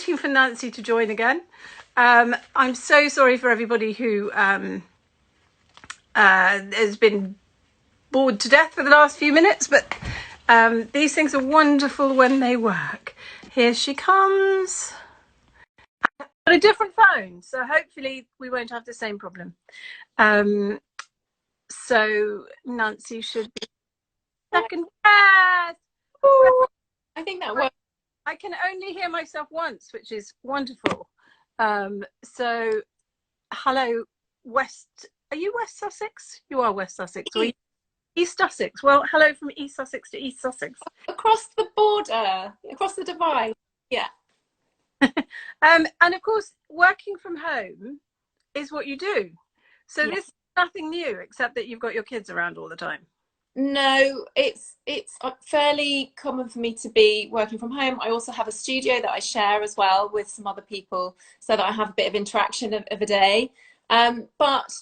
waiting for Nancy to join again. I'm so sorry for everybody who has been bored to death for the last few minutes, but these things are wonderful when they work. Here she comes. Got a different phone, so hopefully we won't have the same problem. So Nancy should be second. Yes! I think that works. I can only hear myself once, which is wonderful. So hello, West. Are you West Sussex? You are West Sussex. Or East Sussex. Well, hello from East Sussex to East Sussex. Across the border, across the divide. Yeah. And of course, working from home is what you do. So this is nothing new, except that you've got your kids around all the time. No, it's fairly common for me to be working from home. I also have a studio that I share as well with some other people, so that I have a bit of interaction of a day. But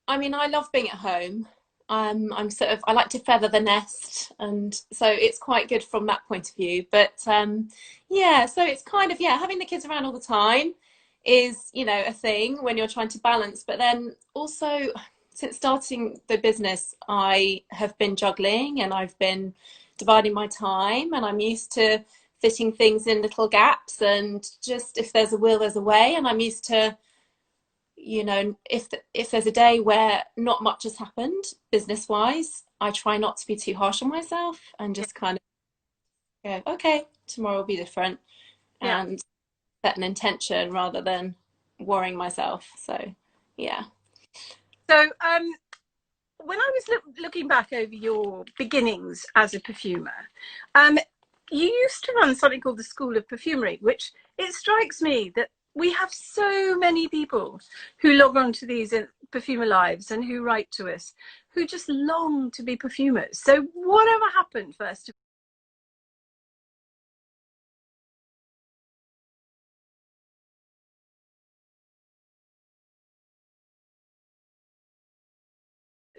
I mean, I love being at home. I like to feather the nest, and so it's quite good from that point of view. But yeah, so it's kind of, having the kids around all the time is, a thing when you're trying to balance. But then also, since starting the business, I have been juggling and I've been dividing my time, and I'm used to fitting things in little gaps, and just if there's a will, there's a way. And I'm used to, if there's a day where not much has happened business wise, I try not to be too harsh on myself and just kind of go, okay, tomorrow will be different, and set an intention rather than worrying myself. So yeah. So when I was looking back over your beginnings as a perfumer, you used to run something called the School of Perfumery, which it strikes me that we have so many people who log on to these perfumer lives and who write to us, who just long to be perfumers. So whatever happened first of all?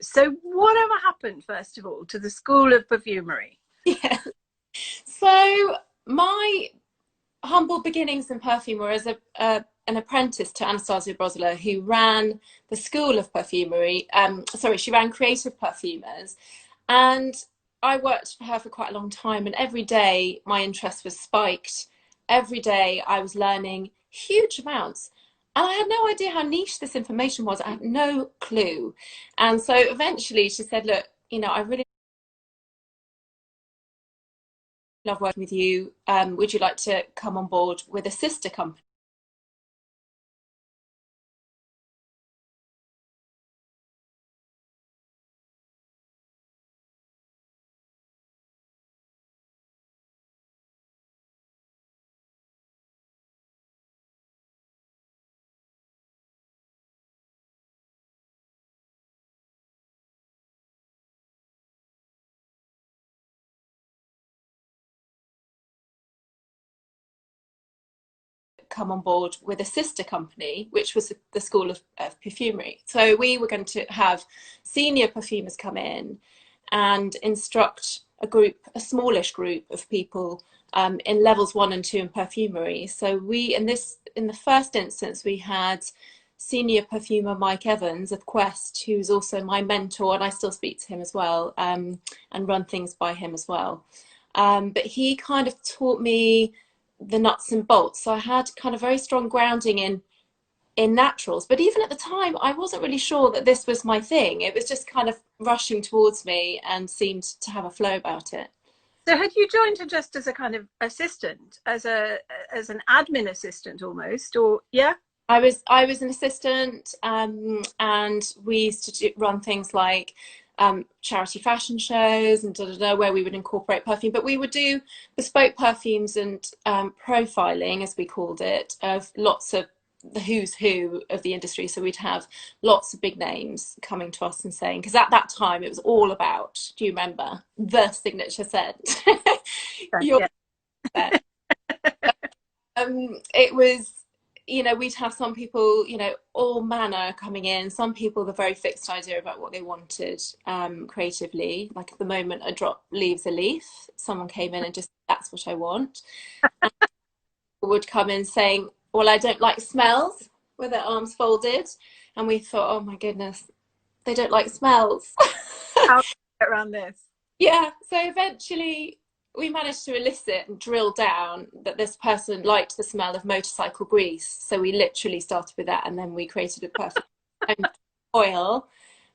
So whatever happened first of all to the School of Perfumery? Yeah. So my humble beginnings in perfume were as an apprentice to Anastasia, who ran the School of Perfumery. She ran Creative Perfumers, and I worked for her for quite a long time, and every day my interest was spiked. Every day I was learning huge amounts, and I had no idea how niche this information was. I had no clue. And so eventually she said, look, I really love working with you. Would you like to come on board with a sister company? Come on board with a sister company, which was the School of Perfumery. So we were going to have senior perfumers come in and instruct a smallish group of people in levels 1 and 2 in perfumery. So in the first instance, we had senior perfumer Mike Evans of Quest, who's also my mentor, and I still speak to him as well, and run things by him as well. But he kind of taught me the nuts and bolts. So I had kind of very strong grounding in naturals, but even at the time I wasn't really sure that this was my thing. It was just kind of rushing towards me and seemed to have a flow about it. So had you joined her just as a kind of assistant, as an admin assistant almost, or I was an assistant, and we used to run things like charity fashion shows and where we would incorporate perfume, but we would do bespoke perfumes and profiling, as we called it, of lots of the who's who of the industry. So we'd have lots of big names coming to us and saying, because at that time it was all about, do you remember, the signature scent? It was, we'd have some people, all manner coming in. Some people with a very fixed idea about what they wanted creatively. Like at the moment a drop leaves a leaf. Someone came in and just, that's what I want. would come in saying, well, I don't like smells, with their arms folded. And we thought, oh my goodness, they don't like smells. How do you get around this? Yeah, so eventually we managed to elicit and drill down that this person liked the smell of motorcycle grease. So we literally started with that, and then we created a perfect oil.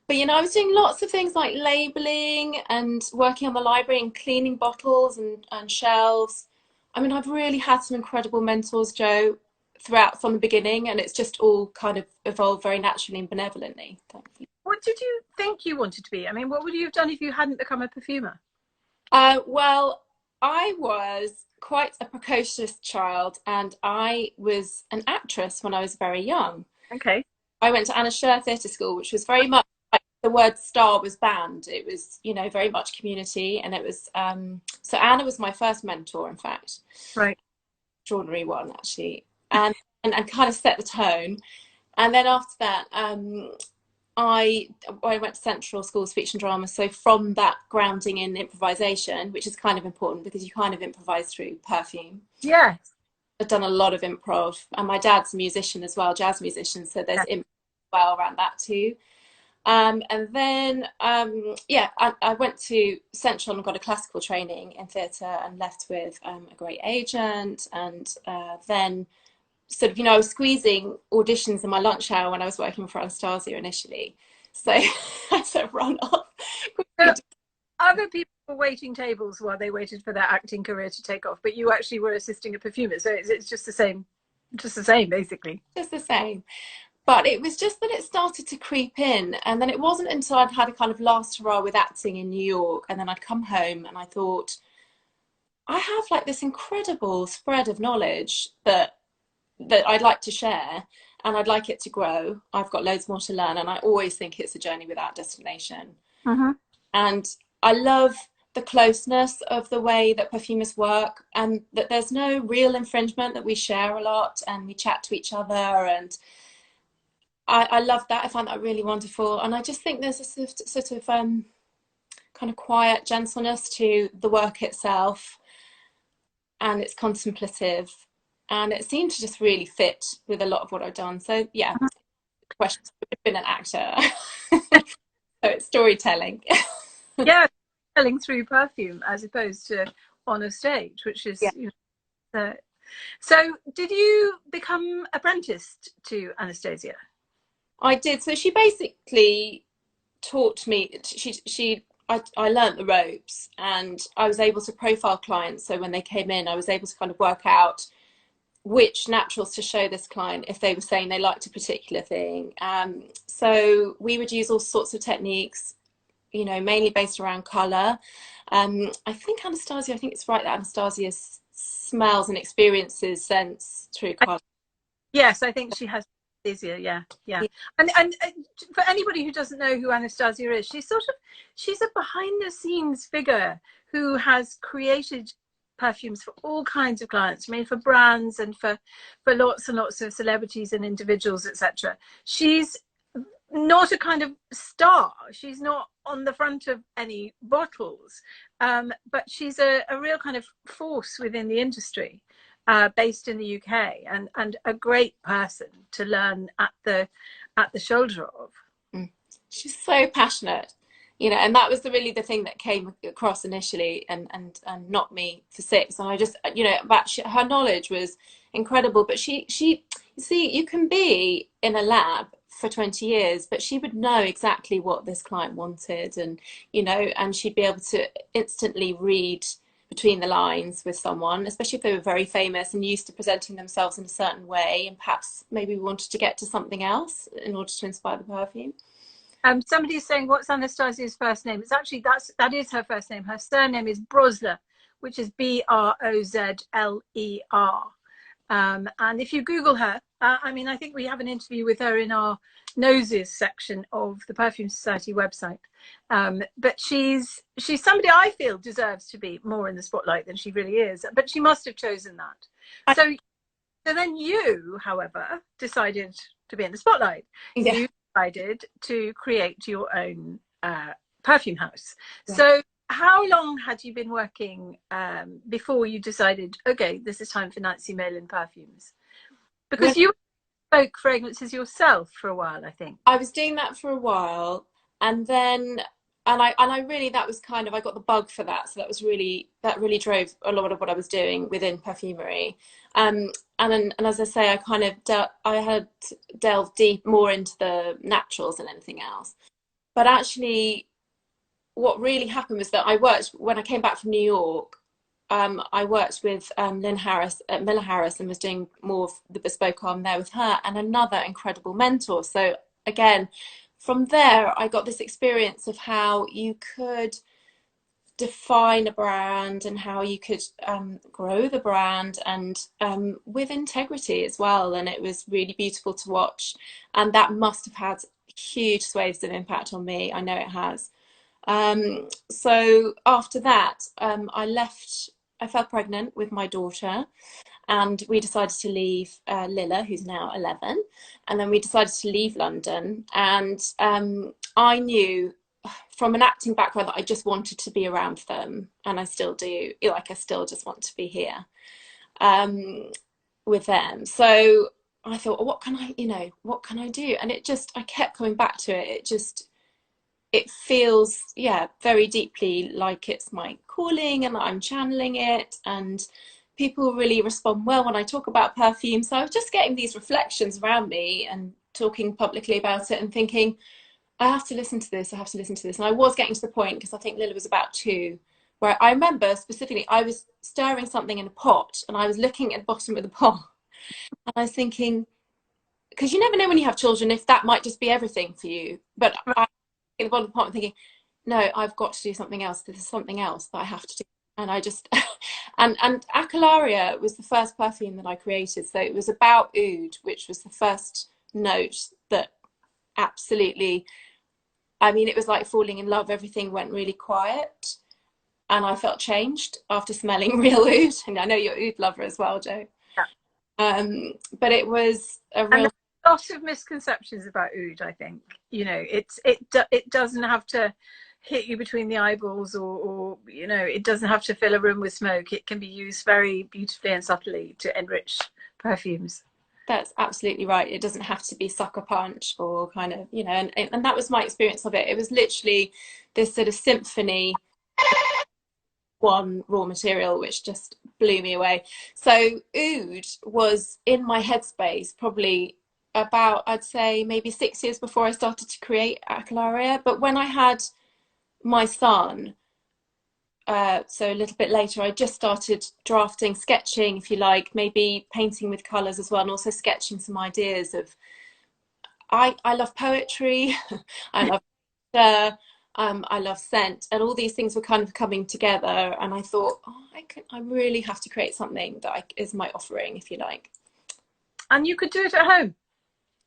But I was doing lots of things like labeling and working on the library and cleaning bottles and shelves. I mean, I've really had some incredible mentors, Jo, throughout from the beginning, and it's just all kind of evolved very naturally and benevolently. Thankfully. What did you think you wanted to be? I mean, what would you have done if you hadn't become a perfumer? Well, I was quite a precocious child, and I was an actress when I was very young. Okay. I went to Anastasia Theatre School, which was very much like the word star was banned. It was, very much community, and it was, so Anna was my first mentor, in fact. Right. Extraordinary one, actually, and kind of set the tone. And then after that, I went to Central School of Speech and Drama. So from that grounding in improvisation, which is kind of important because you kind of improvise through perfume. Yes. I've done a lot of improv, and my dad's a musician as well, jazz musician. So there's improv well around that too. And then, I went to Central and got a classical training in theatre and left with a great agent. And then sort of, I was squeezing auditions in my lunch hour when I was working for Anastasia initially. So I sort of run off. So other people were waiting tables while they waited for their acting career to take off, but you actually were assisting a perfumer. So it's just the same, basically. Just the same. But it was just that it started to creep in. And then it wasn't until I'd had a kind of last hurrah with acting in New York, and then I'd come home and I thought, I have like this incredible spread of knowledge that I'd like to share, and I'd like it to grow. I've got loads more to learn, and I always think it's a journey without destination. Mm-hmm. And I love the closeness of the way that perfumers work, and that there's no real infringement, that we share a lot and we chat to each other, and I love that. I find that really wonderful. And I just think there's a sort of kind of quiet gentleness to the work itself, and it's contemplative. And it seemed to just really fit with a lot of what I've done. So yeah, question, I've been an actor. So it's storytelling. Yeah, telling through perfume as opposed to on a stage, which is, so did you become apprenticed to Anastasia? I did. So she basically taught me, I learnt the ropes, and I was able to profile clients. So when they came in, I was able to kind of work out which naturals to show this client if they were saying they liked a particular thing. So we would use all sorts of techniques, mainly based around colour. I think it's right that Anastasia smells and experiences scents through colour. Yes, I think she has. Easier, yeah. And for anybody who doesn't know who Anastasia is, she's a behind the scenes figure who has created perfumes for all kinds of clients. I mean, for brands and for lots and lots of celebrities and individuals, etc. She's not a kind of star. She's not on the front of any bottles, but she's a real kind of force within the industry. Based in the UK, and a great person to learn at the shoulder of. She's so passionate, and that was really the thing that came across initially and knocked me for six. And I just, her knowledge was incredible. But she, you see, you can be in a lab for 20 years, but she would know exactly what this client wanted, and and she'd be able to instantly read between the lines with someone, especially if they were very famous and used to presenting themselves in a certain way, and perhaps maybe wanted to get to something else in order to inspire the perfume. Somebody's saying, what's Anastasia's first name? It's actually, that is her first name. Her surname is Brozler, which is Brozler. And if you Google her, I think we have an interview with her in our noses section of the Perfume Society website. But she's somebody I feel deserves to be more in the spotlight than she really is. But she must have chosen that. So then you, however, decided to be in the spotlight. Yeah. You decided to create your own perfume house. Yeah. So how long had you been working before you decided, okay, this is time for Nancy Meiland perfumes? When Because you spoke fragrances yourself for a while, I think. I was doing that for a while, and then and I really, that was kind of, I got the bug for that, so that really drove a lot of what I was doing within perfumery. And as I say, I had delved deep more into the naturals than anything else. But actually, what really happened was that I worked when I came back from New York. I worked with Lynn Harris at Miller Harris and was doing more of the bespoke arm there with her and another incredible mentor. So again, from there, I got this experience of how you could define a brand and how you could grow the brand, and with integrity as well. And it was really beautiful to watch. And that must have had huge swathes of impact on me. I know it has. So after that, I fell pregnant with my daughter, and we decided to leave Lilla, who's now 11, and then we decided to leave London. And I knew from an acting background that I just wanted to be around them, and I still do. Like, I still just want to be here with them. So I thought, well, what can I do? And I kept coming back to it. It feels, yeah, very deeply like it's my calling and I'm channeling it, and people really respond well when I talk about perfume. So I was just getting these reflections around me and talking publicly about it and thinking, I have to listen to this, I have to listen to this. And I was getting to the point, because I think Lila was about 2, where I remember specifically I was stirring something in a pot and I was looking at the bottom of the pot and I was thinking, because you never know when you have children if that might just be everything for you. But I at the bottom of the pot and thinking, no, I've got to do something else. There's something else that I have to do. And I just, and Acalaria was the first perfume that I created. So it was about oud, which was the first note that absolutely, I mean, it was like falling in love. Everything went really quiet and I felt changed after smelling real oud. And I know you're oud lover as well, Jo. But it was a real... Lot of misconceptions about oud, I think. It doesn't have to hit you between the eyeballs, or it doesn't have to fill a room with smoke. It can be used very beautifully and subtly to enrich perfumes. That's absolutely right. It doesn't have to be sucker punch or kind of, and that was my experience of it. It was literally this sort of symphony, one raw material, which just blew me away. So oud was in my headspace probably about, I'd say, maybe 6 years before I started to create Acalaria. But when I had my son, so a little bit later, I just started drafting, sketching, if you like, maybe painting with colours as well, and also sketching some ideas of... I love poetry, I love I love scent, and all these things were kind of coming together. And I thought, I really have to create something that is my offering, if you like. And you could do it at home.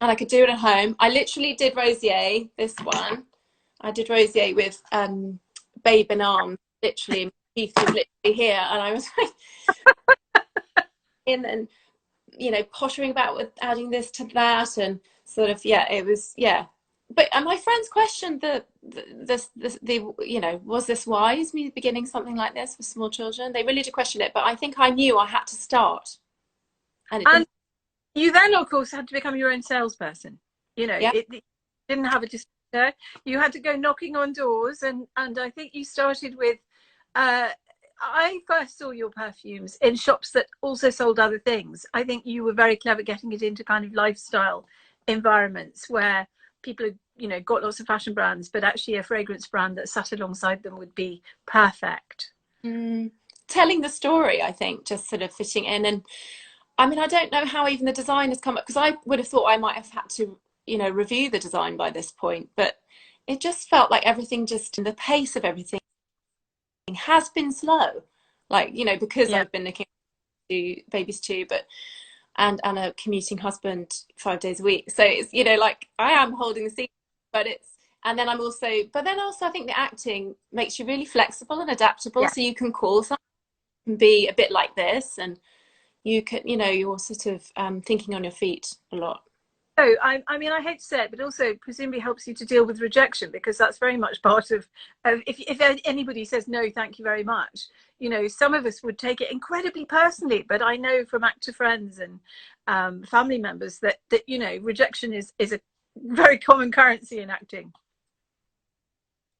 And I could do it at home. I literally did Rosier, this one. I did Rosier with Babe in Arms, literally. Keith was literally here, and I was like, and pottering about with adding this to that, and sort of, yeah, it was, yeah. But and my friends questioned the was this wise, me beginning something like this for small children? They really did question it, but I think I knew I had to start. And you then, of course, had to become your own salesperson. Yeah. It didn't have a distributor. You had to go knocking on doors, and I think you started with... I first saw your perfumes in shops that also sold other things. I think you were very clever getting it into kind of lifestyle environments where people had, got lots of fashion brands, but actually a fragrance brand that sat alongside them would be perfect. Telling the story, I think, just sort of fitting in. And I mean, I don't know how even the design has come up, because I would have thought I might have had to, review the design by this point, but it just felt like everything, just the pace of everything has been slow, like, because I've been looking to babies too, and a commuting husband 5 days a week. So it's, like, I am holding the seat, but then also I think the acting makes you really flexible and adaptable. So you can call something and be a bit like this, and you can, you're sort of thinking on your feet a lot. So I mean, I hate to say it, but also presumably helps you to deal with rejection, because that's very much part of if anybody says no, thank you very much. You know, some of us would take it incredibly personally, but I know from actor friends and family members that you know, rejection is a very common currency in acting.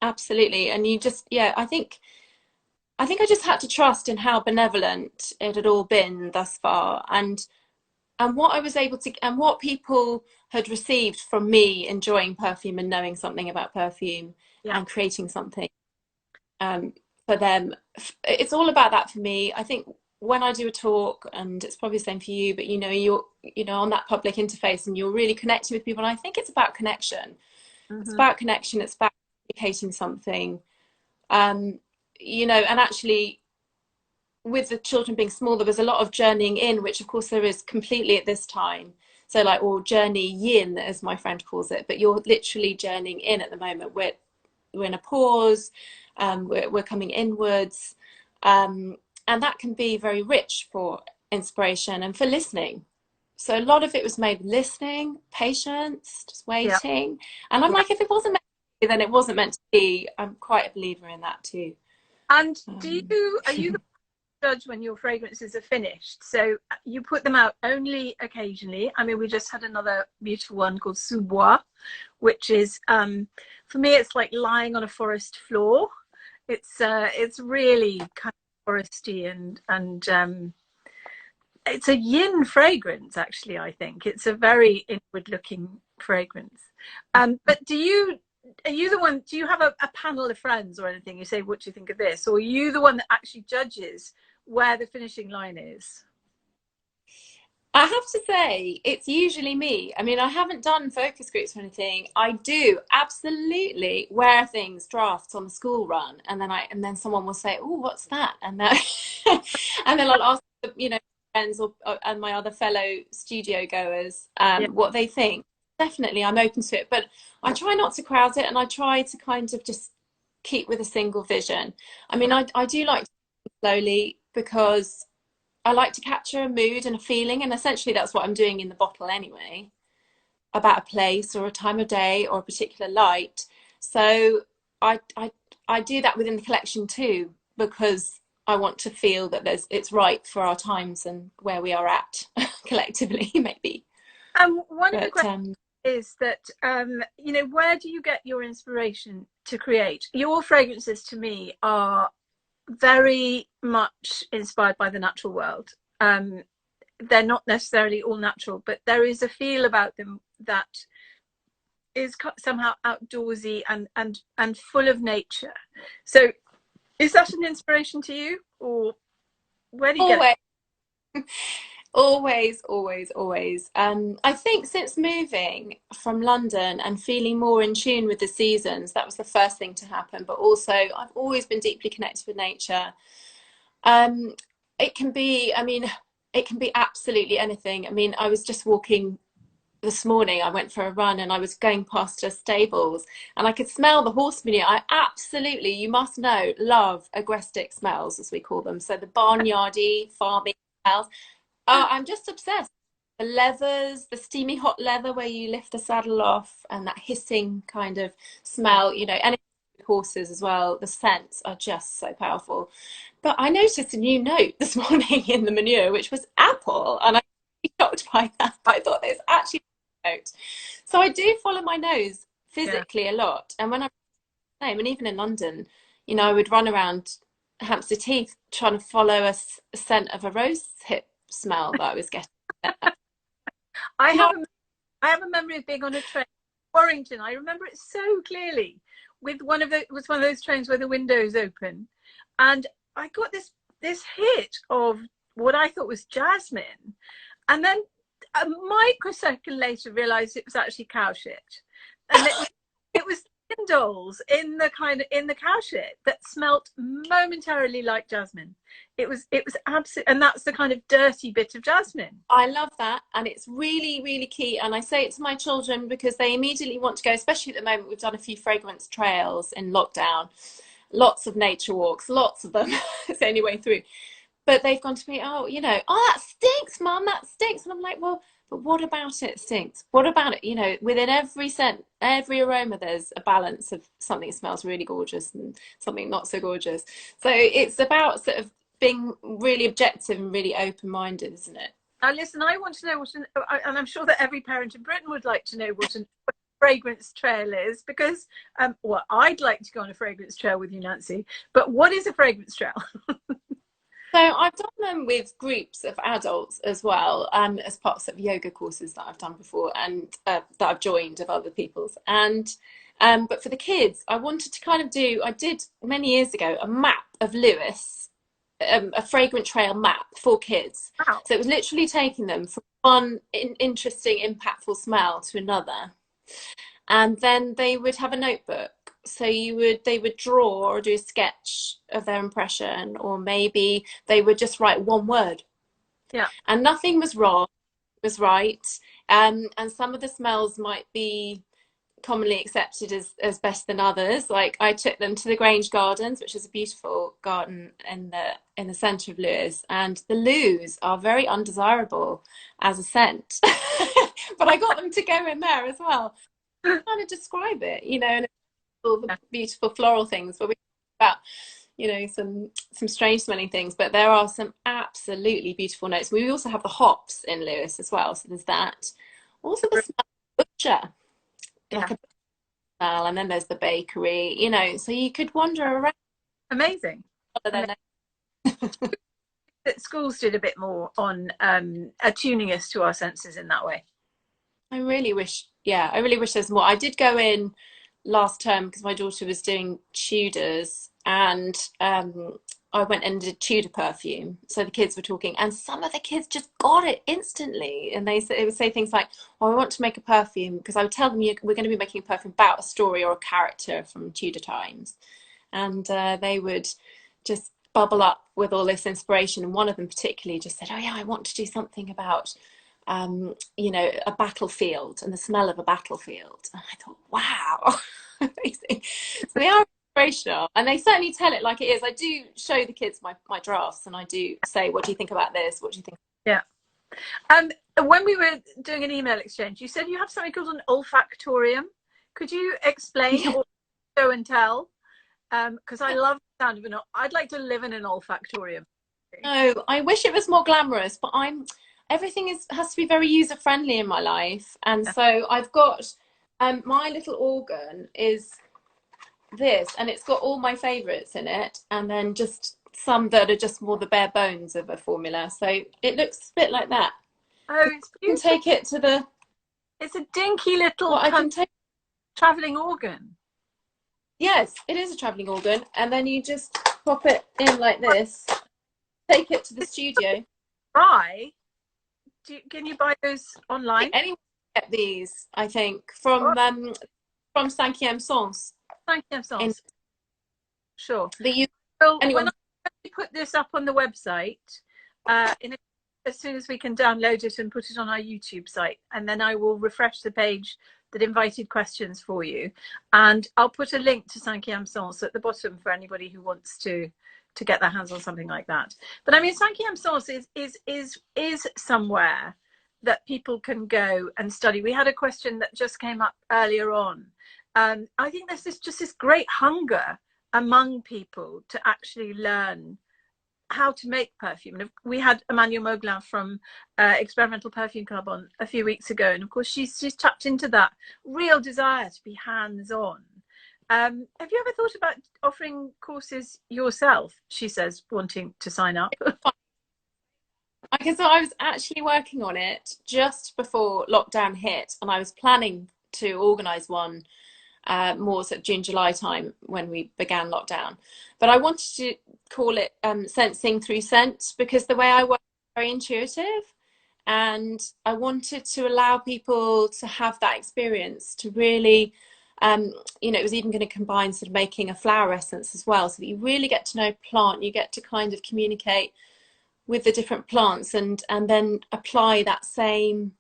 Absolutely. And you just, yeah, I think I just had to trust in how benevolent it had all been thus far, and what I was able to, and what people had received from me enjoying perfume and knowing something about perfume Yeah. and creating something um, for them. It's all about that for me. I think when I do a talk, and it's probably the same for you, but you know, you're, you know, on that public interface and you're really connecting with people. And I think it's about connection. It's Mm-hmm. about connection. It's about communicating something. Um, you know, and actually, with the children being small, there was a lot of journeying in, which of course there is completely at this time. So like, or journey yin, as my friend calls it, but you're literally journeying in at the moment. We're in a pause, we're coming inwards, and that can be very rich for inspiration and for listening. So a lot of it was made listening, patience, just Yeah. waiting. And I'm Yeah. like, if it wasn't meant to be, then it wasn't meant to be. I'm quite a believer in that too. And Um, are you the judge when your fragrances are finished? So you put them out only occasionally. I mean, we just had another beautiful one called Sous Bois, which is for me, it's like lying on a forest floor. It's really kind of foresty, and it's a yin fragrance, actually. I think it's a very inward looking fragrance. But are you the one, do you have a panel of friends or anything? You say, what do you think of this? Or are you the one that actually judges where the finishing line is? I have to say, it's usually me. I mean, I haven't done focus groups or anything. I do absolutely wear things, drafts on the school run, and then someone will say, "Oh, what's that?" And then and then I'll ask, you know, friends and my other fellow studio goers Yeah. what they think. Definitely, I'm open to it, but I try not to crowd it, and I try to kind of just keep with a single vision. I mean, I do like to slowly because I like to capture a mood and a feeling, and essentially that's what I'm doing in the bottle anyway, about a place or a time of day or a particular light. So I I I do that within the collection too, because I want to feel that it's right for our times and where we are at collectively, maybe. One of the But questions is that you know, where do you get your inspiration to create? Your fragrances to me are very much inspired by the natural world. Um, they're not necessarily all natural, but there is a feel about them that is somehow outdoorsy and full of nature. So, is that an inspiration to you, or where do you get it? always. Always, always, always. I think since moving from London and feeling more in tune with the seasons, that was the first thing to happen. But also, I've always been deeply connected with nature. Um, it can be, I mean, it can be absolutely anything. I mean, I was just walking this morning. I went for a run and I was going past a stables and I could smell the horse manure. I absolutely, you must know, love agrestic smells, as we call them. So the barnyardy, farmy smells. I'm just obsessed. The leathers, the steamy hot leather where you lift the saddle off, and that hissing kind of smell, you know, and horses as well. The scents are just so powerful. But I noticed a new note this morning in the manure, which was apple, and I was shocked by that. I thought there's actually a note. So I do follow my nose Yeah. physically a lot, and when I'm home, and even in London, you know, I would run around Hampstead Heath trying to follow a scent of a rose hip smell that I was getting. I have Not a I have a memory of being on a train, Warrington. I remember it so clearly. With one of the, it was one of those trains where the windows open, and I got this hit of what I thought was jasmine, and then a microsecond later realised it was actually cow shit, and it was candles in the kind of in the cow shit that smelt momentarily like jasmine. It was absolute, and that's the kind of dirty bit of jasmine. I love that, and it's really, really key. And I say it to my children because they immediately want to go, especially at the moment. We've done a few fragrance trails in lockdown, lots of nature walks, lots of them. It's the only way through. but they've gone to me, oh, you know, oh, that stinks, Mum, that stinks. And I'm like, well, but what about it stinks? What about it? You know, within every scent, every aroma, there's a balance of something smells really gorgeous and something not so gorgeous. So it's about sort of being really objective and really open-minded, isn't it? Now, listen, I want to know and I'm sure that every parent in Britain would like to know what a fragrance trail is, because, well, I'd like to go on a fragrance trail with you, Nancy, but what is a fragrance trail? So I've done them with groups of adults as well, as parts of yoga courses that I've done before and that I've joined of other people's. And but for the kids, I wanted to kind of I did many years ago a map of Lewis, a fragrant trail map for kids. Wow. So it was literally taking them from one interesting, impactful smell to another. And then they would have a notebook. So they would draw or do a sketch of their impression, or maybe they would just write one word. Yeah. And nothing was wrong, it was right. And some of the smells might be commonly accepted as best than others. Like I took them to the Grange Gardens, which is a beautiful garden in the centre of Lewes, and the loos are very undesirable as a scent. But I got them to go in there as well, kind of describe it, you know, and all the beautiful floral things, but we talk about, you know, some strange smelling things, but there are some absolutely beautiful notes. We also have the hops in Lewes as well, so there's that. Also the smell of butcher, like a smell, and then there's the bakery, you know, so you could wander around. Amazing. That schools did a bit more on attuning us to our senses in that way. I really wish there's more. I did go in last term because my daughter was doing Tudors, and I went and did Tudor perfume. So the kids were talking, and some of the kids just got it instantly. And they would say things like, "Oh, I want to make a perfume," because I would tell them we're going to be making a perfume about a story or a character from Tudor times, and they would just bubble up with all this inspiration. And one of them particularly just said, "Oh yeah, I want to do something about." You know, a battlefield and the smell of a battlefield. And I thought, wow, amazing. So they are inspirational, and they certainly tell it like it is. I do show the kids my drafts, and I do say, what do you think about this? What do you think? Yeah. When we were doing an email exchange, you said you have something called an olfactorium. Could you explain or show and tell? Because I love the sound of it. I'd like to live in an olfactorium. No, I wish it was more glamorous, but everything has to be very user friendly in my life, and so I've got my little organ is this, and it's got all my favorites in it, and then just some that are just more the bare bones of a formula. So it looks a bit like that. Oh, it's beautiful. I can take it to the. It's a dinky little traveling organ. Yes, it is a traveling organ, and then you just pop it in like this. Take it to the studio. Right. Can you buy those online? Anyone can get these, I think, from Cinquième Sens. Cinquième Sens. Sure. Anyone. When I put this up on the website, as soon as we can download it and put it on our YouTube site, and then I will refresh the page that invited questions for you, and I'll put a link to Cinquième Sens at the bottom for anybody who wants to get their hands on something like that. But I mean, Cinquième Sens is somewhere that people can go and study. We had a question that just came up earlier on. I think there's just this great hunger among people to actually learn how to make perfume. And we had Emmanuel Mauglin from Experimental Perfume Club on a few weeks ago, and of course she's tapped into that real desire to be hands-on. Have you ever thought about offering courses yourself? She says, wanting to sign up. Okay, so I was actually working on it just before lockdown hit, and I was planning to organise one more sort of June, July time when we began lockdown. But I wanted to call it Sensing Through Scent, because the way I work is very intuitive, and I wanted to allow people to have that experience, to really you know, it was even going to combine sort of making a flower essence as well, so that you really get to know plant, you get to kind of communicate with the different plants, and then apply that same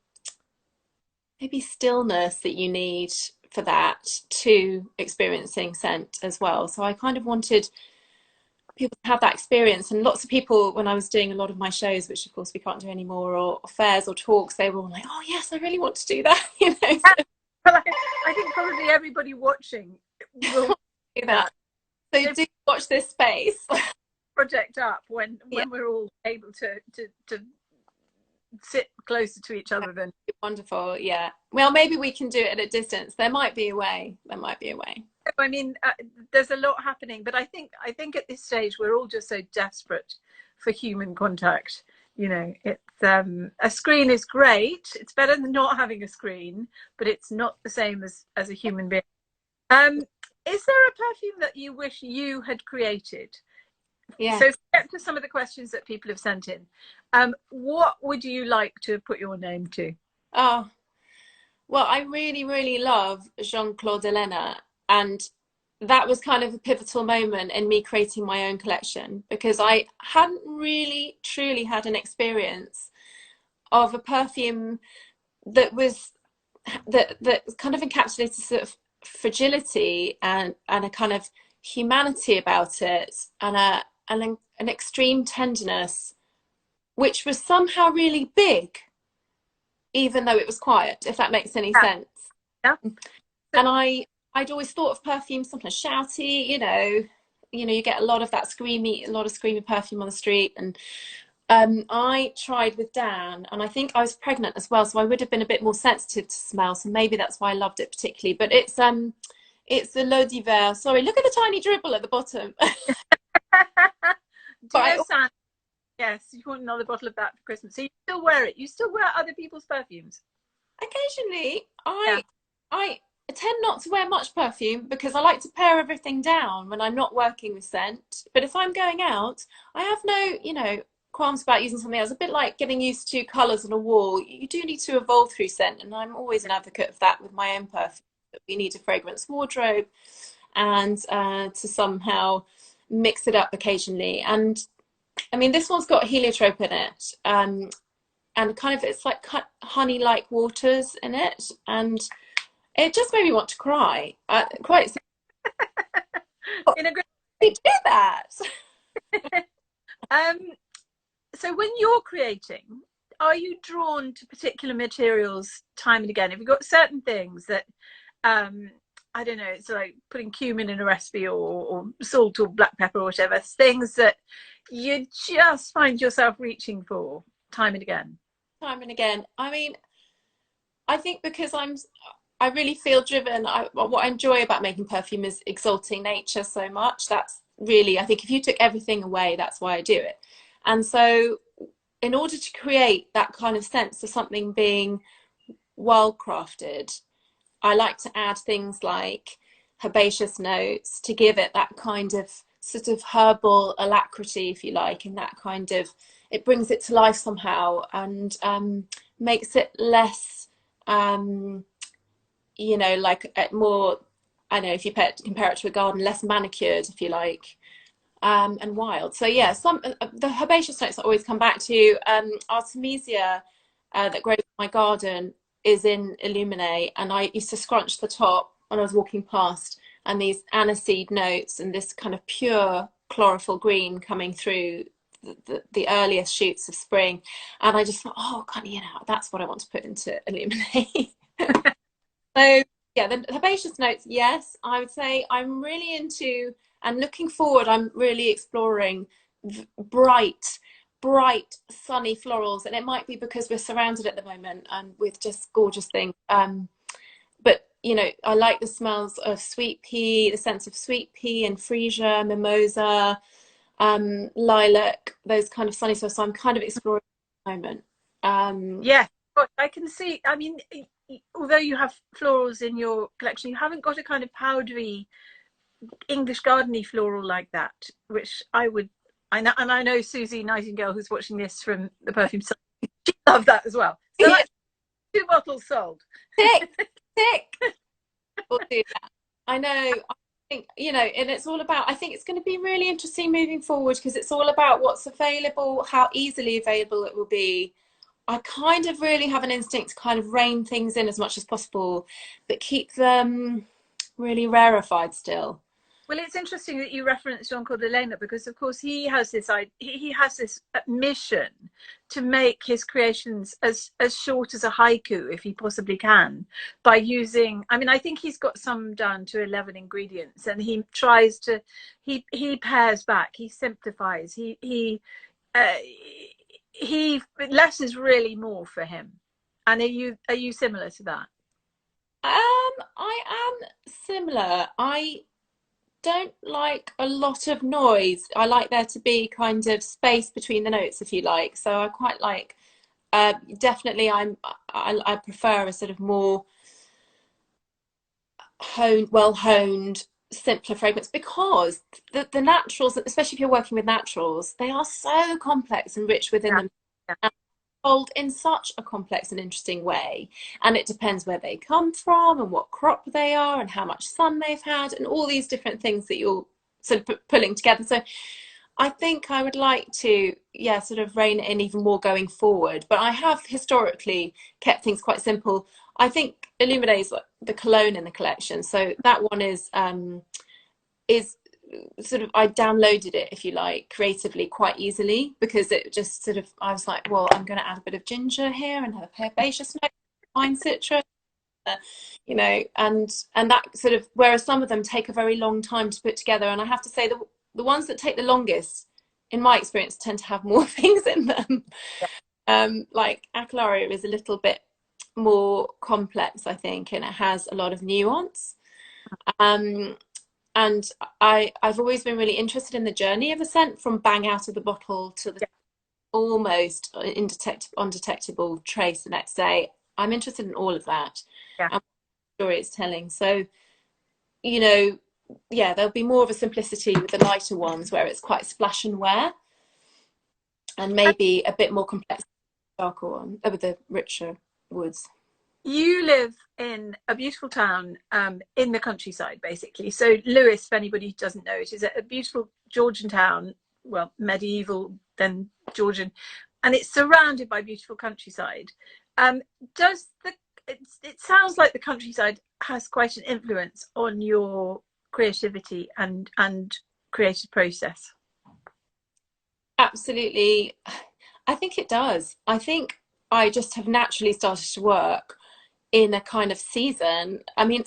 maybe stillness that you need for that to experiencing scent as well. So I kind of wanted people to have that experience. And lots of people, when I was doing a lot of my shows, which of course we can't do anymore, or fairs or talks, they were all like, oh yes, I really want to do that. You know, so, Well, I think probably everybody watching will do that. So do watch this space. Project up when Yeah. we're all able to sit closer to each other than. Wonderful. Yeah. Well, maybe we can do it at a distance. There might be a way. There might be a way. I mean, there's a lot happening, but I think at this stage we're all just so desperate for human contact. You know, it's a screen is great. It's better than not having a screen, but it's not the same as a human being. Is there a perfume that you wish you had created? Yeah. So get to some of the questions that people have sent in. What would you like to put your name to? Oh, well, I really, really love Jean-Claude Helena, and that was kind of a pivotal moment in me creating my own collection, because I hadn't really truly had an experience of a perfume that was that kind of encapsulated sort of fragility and a kind of humanity about it, and an extreme tenderness, which was somehow really big, even though it was quiet, if that makes any sense. Yeah. And I'd always thought of perfume sometimes shouty, you know, you get a lot of that screamy perfume on the street. And I tried with Dan, and I think I was pregnant as well, so I would have been a bit more sensitive to smell, so maybe that's why I loved it particularly. But it's the L'Eau d'Hiver. Sorry, look at the tiny dribble at the bottom. Sam? Yes, you want another bottle of that for Christmas. So you still wear it. You still wear other people's perfumes. Occasionally, I tend not to wear much perfume because I like to pare everything down when I'm not working with scent. But if I'm going out, I have no, qualms about using something else. A bit like getting used to colours on a wall. You do need to evolve through scent, and I'm always an advocate of that with my own perfume. We need a fragrance wardrobe, and to somehow mix it up occasionally. And I mean, this one's got heliotrope in it, and kind of it's like honey-like waters in it, and it just made me want to cry. Quite. In a great way. Do that. So when you're creating, are you drawn to particular materials time and again? Have you got certain things that I don't know, it's like putting cumin in a recipe, or salt or black pepper or whatever, things that you just find yourself reaching for time and again? Time and again. I mean, I think because I really feel driven. What I enjoy about making perfume is exalting nature so much. That's really, I think if you took everything away, that's why I do it. And so in order to create that kind of sense of something being well crafted, I like to add things like herbaceous notes to give it that kind of sort of herbal alacrity, if you like, and that kind of, it brings it to life somehow, and makes it less, like more, I don't know, if you compare it to a garden, less manicured, if you like, and wild. So yeah, the herbaceous notes I always come back to. Artemisia that grows in my garden is in Illumine, and I used to scrunch the top when I was walking past, and these aniseed notes and this kind of pure chlorophyll green coming through the earliest shoots of spring, and I just thought, oh God, that's what I want to put into Illumine. So yeah, the herbaceous notes, yes, I would say I'm really into, and looking forward, I'm really exploring bright sunny florals, and it might be because we're surrounded at the moment and with just gorgeous things, but I like the smells of sweet pea, the sense of sweet pea and freesia, mimosa, lilac, those kind of sunny smells. So I'm kind of exploring at the moment. Yeah, I can see. I mean, although you have florals in your collection, you haven't got a kind of powdery English gardeny floral like that, which I know Susie Nightingale, who's watching this from the Perfume Society, she loved that as well. So Yeah. that's 2 bottles sold. Tick. We'll do that. I know. I think, and it's all about, I think it's going to be really interesting moving forward, because it's all about what's available, how easily available it will be. I kind of really have an instinct to kind of rein things in as much as possible, but keep them really rarefied still. Well, it's interesting that you referenced Jean Claude Elena, because of course he has this mission to make his creations as short as a haiku, if he possibly can, by using, I mean, I think he's got some down to 11 ingredients, and he tries to, he pares back, he simplifies, uh, he less is really more for him. And are you similar to that? I am similar. I don't like a lot of noise. I like there to be kind of space between the notes, if you like. So I quite like, definitely I prefer a sort of more well honed, simpler fragrance, because the naturals, especially if you're working with naturals, they are so complex and rich within Yeah. them. Yeah. Sold in such a complex and interesting way, and it depends where they come from and what crop they are and how much sun they've had and all these different things that you're sort of pulling together. So I think I would like to, yeah, sort of rein it in even more going forward, but I have historically kept things quite simple. I think Illumine is the cologne in the collection, so that one is sort of, I downloaded it, if you like, creatively quite easily, because it just sort of, I was like, well, I'm going to add a bit of ginger here and have a herbaceous note, fine citrus, you know, and that sort of, whereas some of them take a very long time to put together, and I have to say the ones that take the longest, in my experience, tend to have more things in them. Like Acularia is a little bit more complex, I think, and it has a lot of nuance. And I've always been really interested in the journey of a scent from bang out of the bottle to the almost undetectable trace the next day. I'm interested in all of that, Yeah. and what story it's telling. So, you know, yeah, there'll be more of a simplicity with the lighter ones where it's quite splash and wear, and maybe a bit more complex darker one with the richer woods. You live in a beautiful town in the countryside, basically. So Lewis, if anybody doesn't know, it is a beautiful Georgian town, well, medieval, then Georgian, and it's surrounded by beautiful countryside. Does the it sounds like the countryside has quite an influence on your creativity and creative process. Absolutely. I think it does. I think I just have naturally started to work in a kind of season. I mean,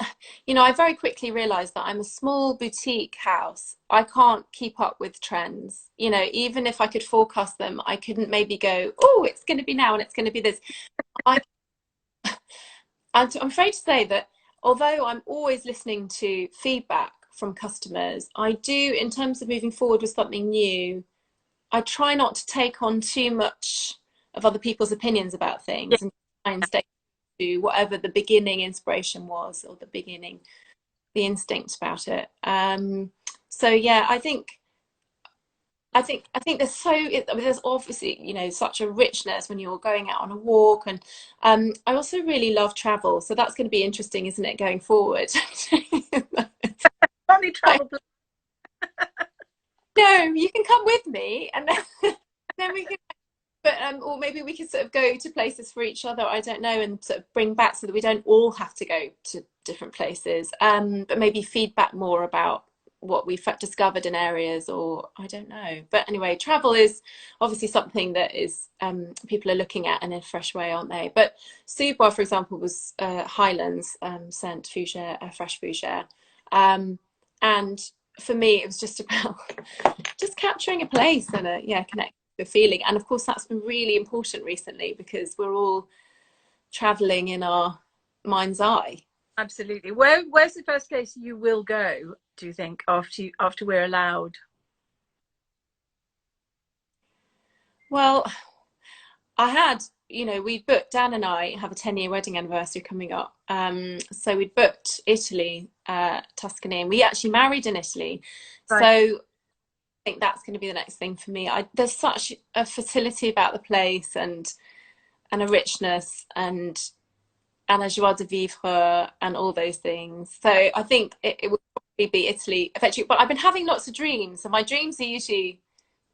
you know, I very quickly realized that I'm a small boutique house. I can't keep up with trends. You know, even if I could forecast them, I couldn't maybe go, oh, it's going to be now and it's going to be this. I, I'm afraid to say that although I'm always listening to feedback from customers, I do, in terms of moving forward with something new, I try not to take on too much of other people's opinions about Yeah. things and try and stay to whatever the beginning inspiration was, or the instinct about it. So yeah, I think there's obviously, you know, such a richness when you're going out on a walk, and I also really love travel, so that's going to be interesting, isn't it, going forward? Only travel. No, you can come with me, and then we can. But or maybe we could sort of go to places for each other. I don't know, and sort of bring back so that we don't all have to go to different places. But maybe feedback more about what we've discovered in areas, or I don't know. But anyway, travel is obviously something that is people are looking at in a fresh way, aren't they? But Subois, for example, was Highlands scent fougere, fresh fougere, and for me, it was just about just capturing a place and connect the feeling. And of course, that's been really important recently because we're all traveling in our mind's eye. Absolutely. Where's the first place you will go, do you think, after we're allowed? Well, I had, you know, we booked, Dan and I have a 10-year wedding anniversary coming up. So we'd booked Italy, Tuscany, and we actually married in Italy. Right. So I think that's going to be the next thing for me. There's such a fertility about the place, and a richness, and a joie de vivre, and all those things. So I think it would probably be Italy eventually. But I've been having lots of dreams, and my dreams are usually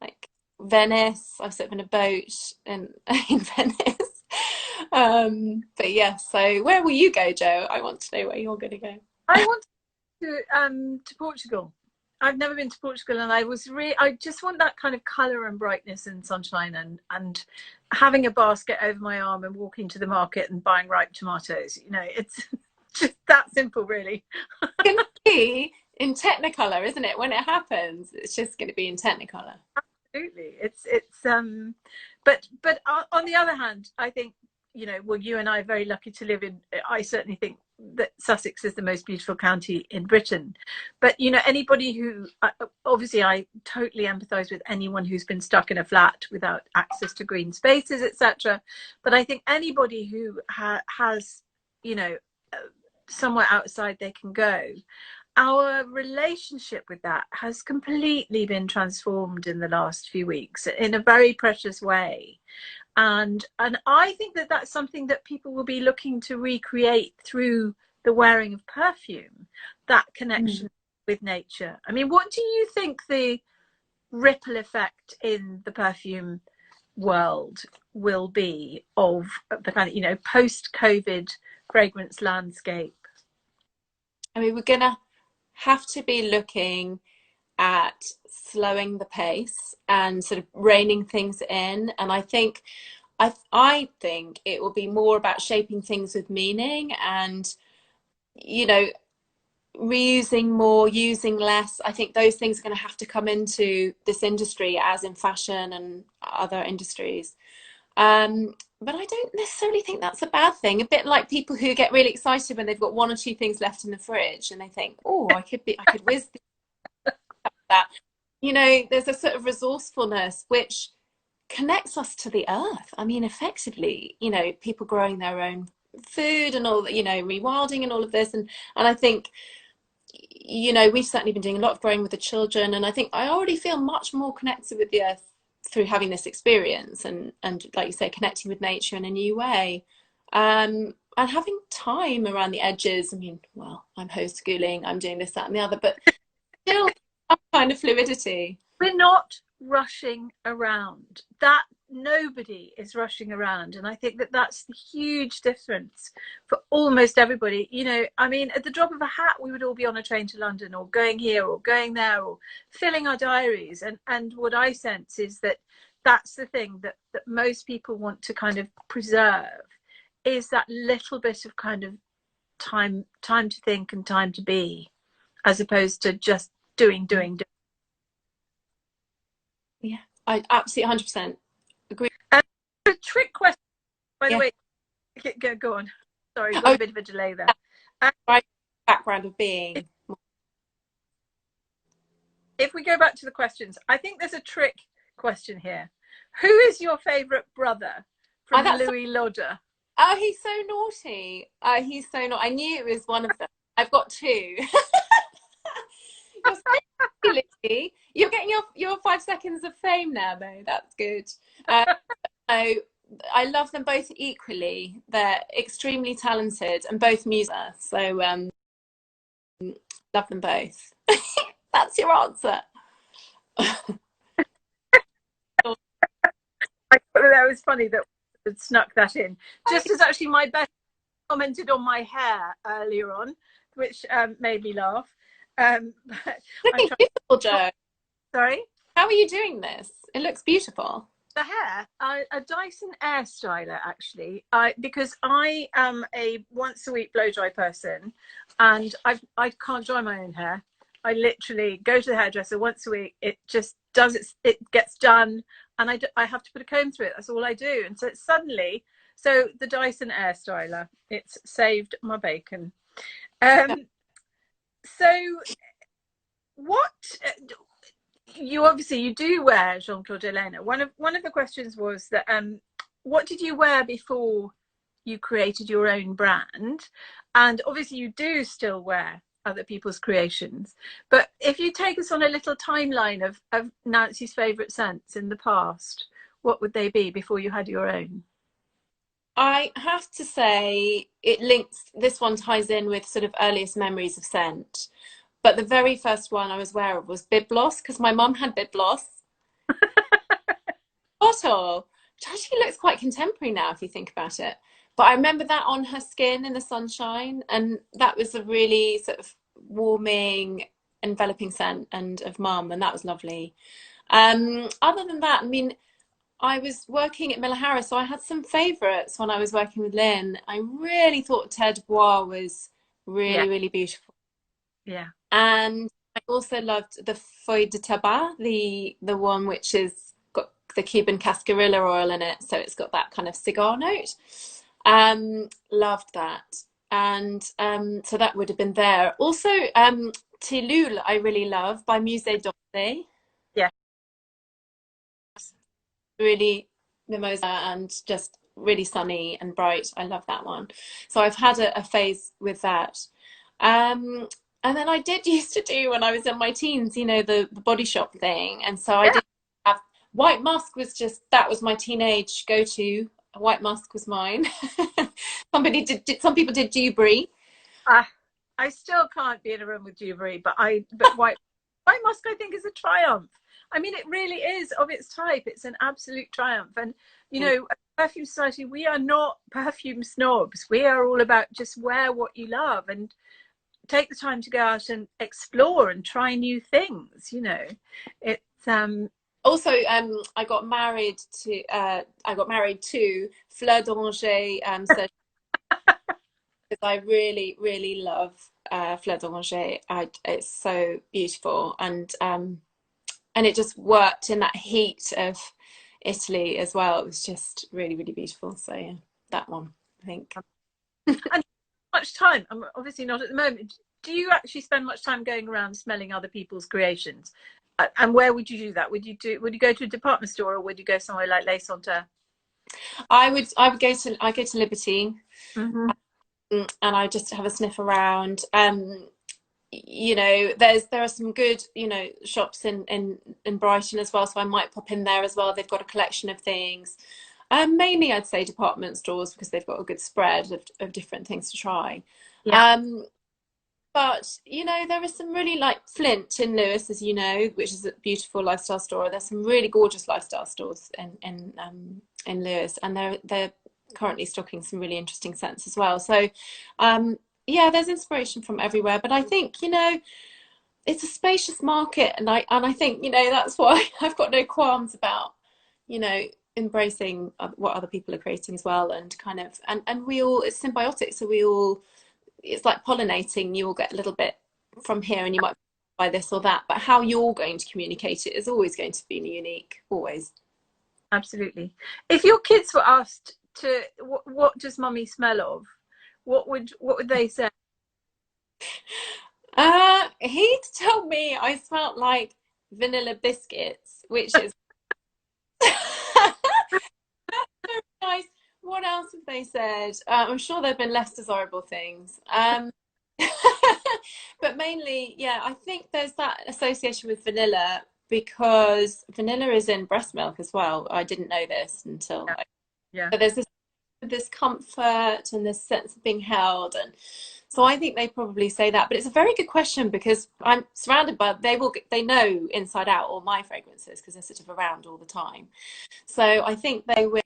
like Venice. I've sat in a boat in Venice. But yeah, so where will you go, Jo? I want to know where you're going to go. I want to Portugal. I've never been to Portugal, and I just want that kind of colour and brightness and sunshine, and having a basket over my arm and walking to the market and buying ripe tomatoes. You know, it's just that simple, really. It's gonna be in Technicolor, isn't it? When it happens, it's just going to be in Technicolor. Absolutely. But on the other hand, I think, you know, well, you and I are very lucky to live in, I certainly think that Sussex is the most beautiful county in Britain. But, you know, anybody who, obviously I totally empathise with anyone who's been stuck in a flat without access to green spaces, etc. But I think anybody who has, you know, somewhere outside they can go, our relationship with that has completely been transformed in the last few weeks in a very precious way. And I think that that's something that people will be looking to recreate through the wearing of perfume, that connection with nature. I mean, what do you think the ripple effect in the perfume world will be of the kind of, you know, post-COVID fragrance landscape? I mean, we're gonna have to be looking at slowing the pace and sort of reining things in. And I think it will be more about shaping things with meaning and, you know, reusing more, using less. I think those things are going to have to come into this industry, as in fashion and other industries. But I don't necessarily think that's a bad thing. A bit like people who get really excited when they've got one or two things left in the fridge and they think, oh, I could whiz that. You know, there's a sort of resourcefulness which connects us to the earth. I mean, effectively, you know, people growing their own food and all that, you know, rewilding and all of this. And I think, you know, we've certainly been doing a lot of growing with the children. And I think I already feel much more connected with the earth through having this experience and like you say, connecting with nature in a new way. And having time around the edges. I mean, well, I'm homeschooling, I'm doing this, that, and the other, but still some kind of fluidity. We're not rushing around. That nobody is rushing around, and I think that that's the huge difference for almost everybody. You know, I mean, at the drop of a hat, we would all be on a train to London, or going here, or going there, or filling our diaries. And what I sense is that that's the thing that most people want to kind of preserve, is that little bit of kind of time to think and time to be, as opposed to just doing. Yeah, I absolutely 100% agree. A trick question, by the way. Go on. Sorry, got a bit of a delay there. Right, background of being. If we go back to the questions, I think there's a trick question here. Who is your favourite brother from Louis Lauder? Oh, he's so naughty. He's so naughty. I knew it was one of them. I've got two. You're getting your 5 seconds of fame now, though. That's good. So I love them both equally. They're extremely talented and both musicians. So love them both. That's your answer. I thought that was funny that we snuck that in. Just as actually my best commented on my hair earlier on, which made me laugh. Looking beautiful, Jo. Sorry? How are you doing this? It looks beautiful. The hair, a Dyson air styler, actually, because I am a once a week blow dry person, and I can't dry my own hair. I literally go to the hairdresser once a week. It just does it gets done, and I have to put a comb through it. That's all I do. And so it's so the Dyson air styler, it's saved my bacon. So what you obviously do wear Jean-Claude Helena. One of the questions was that what did you wear before you created your own brand? And obviously you do still wear other people's creations, but if you take us on a little timeline of Nancy's favorite scents in the past, what would they be before you had your own? I have to say this one ties in with sort of earliest memories of scent. But the very first one I was aware of was Biblos, because my mum had Biblos. Bottle, which actually looks quite contemporary now if you think about it. But I remember that on her skin in the sunshine, and that was a really sort of warming, enveloping scent and of mum, and that was lovely. Other than that, I mean, I was working at Miller Harris, so I had some favourites when I was working with Lynn. I really thought Terre de Bois was Yeah, really beautiful. yeah. And I also loved the Feuille de Tabac, the one which is got the Cuban cascarilla oil in it, so it's got that kind of cigar note. Loved that. And so that would have been there. Also, Tilul I really love by Musée d'Orsay. Yeah. Really mimosa and just really sunny and bright. I love that one. So I've had a phase with that. And then I did used to do when I was in my teens, you know, the body shop thing. And so I Yeah. did have White Musk was just that was my teenage go-to. White Musk was mine. Some people did Dewberry. I still can't be in a room with Dewberry, but White Musk I think is a triumph. I mean, it really is of its type. It's an absolute triumph. And you know, at Perfume Society, we are not perfume snobs. We are all about just wear what you love and take the time to go out and explore and try new things. You know, it's Also, I got married to Fleur d'Oranger, because I really love Fleur d'Oranger. It's so beautiful, and it just worked in that heat of Italy as well. It was just really beautiful. So yeah, that one I think. and much time. I'm obviously not at the moment. Do you actually spend much time going around smelling other people's creations? And where would you do that? Would you go to a department store, or would you go somewhere like Les Senteurs? I go to Liberty, Mm-hmm. and I just have a sniff around. You know, there are some good, you know, shops in Brighton as well, so I might pop in there as well. They've got a collection of things. Mainly I'd say department stores because they've got a good spread of different things to try. Yeah, But you know, there is some really like Flint in Lewes, as you know, which is a beautiful lifestyle store. There's some really gorgeous lifestyle stores in Lewes, and they're currently stocking some really interesting scents as well. So yeah, there's inspiration from everywhere. But I think, you know, it's a spacious market, and I think, you know, that's why I've got no qualms about, you know, embracing what other people are creating as well, and kind of and we all, it's symbiotic, so we all, it's like pollinating. You will get a little bit from here and you might buy this or that, but how you're going to communicate it is always going to be unique, always. absolutely. If your kids were asked to, what does mummy smell of? What would they say? He told me I smelled like vanilla biscuits, which is nice. What else have they said? I'm sure there have been less desirable things. But mainly, yeah, I think there's that association with vanilla because vanilla is in breast milk as well. I didn't know this until Yeah, but there's this comfort and this sense of being held, and so I think they probably say that. But it's a very good question because I'm surrounded by they know inside out all my fragrances because they're sort of around all the time. So I think they will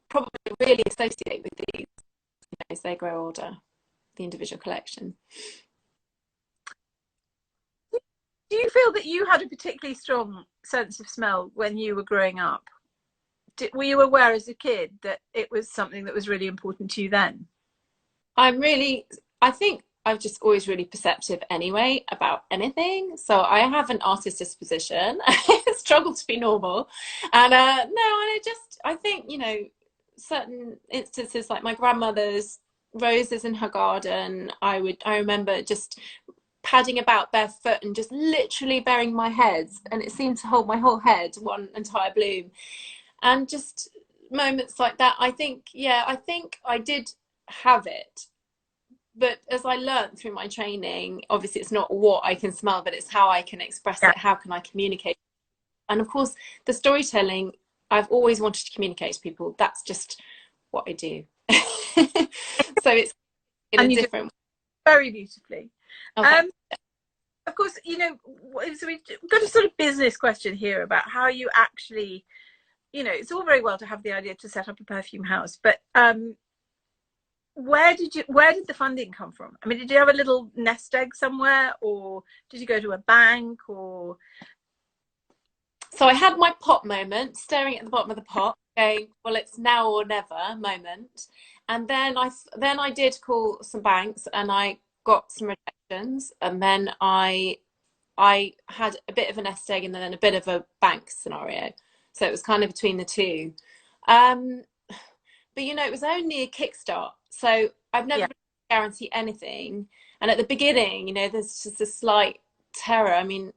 probably really associate with these, you know, as they grow older, the individual collection. do you feel that you had a particularly strong sense of smell when you were growing up? Were you aware as a kid that it was something that was really important to you then? I think I'm just always really perceptive anyway about anything. So I have an artist disposition. I struggle to be normal. And no, and I think, you know, certain instances like my grandmother's roses in her garden, I remember just padding about barefoot and just literally burying my head, and it seemed to hold my whole head, one entire bloom. And just moments like that, I think, yeah, I think I did have it. But as I learned through my training, obviously it's not what I can smell, but it's how I can express Yeah, it. How can I communicate? And of course, the storytelling, I've always wanted to communicate to people. That's just what I do. So it's in a and you do different very beautifully. okay. Of course, you know, so we've got a sort of business question here about how you actually, you know, it's all very well to have the idea to set up a perfume house, but where did the funding come from? I mean, did you have a little nest egg somewhere, or did you go to a bank, or? So I had my pot moment, staring at the bottom of the pot, going, well, it's now or never moment. And then I did call some banks and I got some rejections. And then I had a bit of a nest egg and then a bit of a bank scenario. So it was kind of between the two. But it was only a kickstart. So I've never guaranteed anything. And at the beginning, there's just a slight terror. I mean,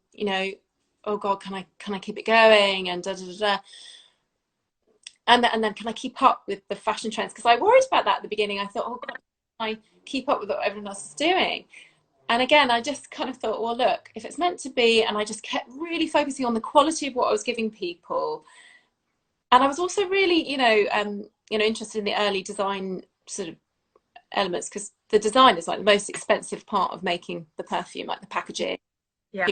oh God, can I keep it going? And da da da da. And then can I keep up with the fashion trends? Because I worried about that at the beginning. I thought, oh God, can I keep up with what everyone else is doing? And again, I just kind of thought, well, look, if it's meant to be, and I just kept really focusing on the quality of what I was giving people. And I was also really, interested in the early design sort of elements, because the design is like the most expensive part of making the perfume, like the packaging. Yeah.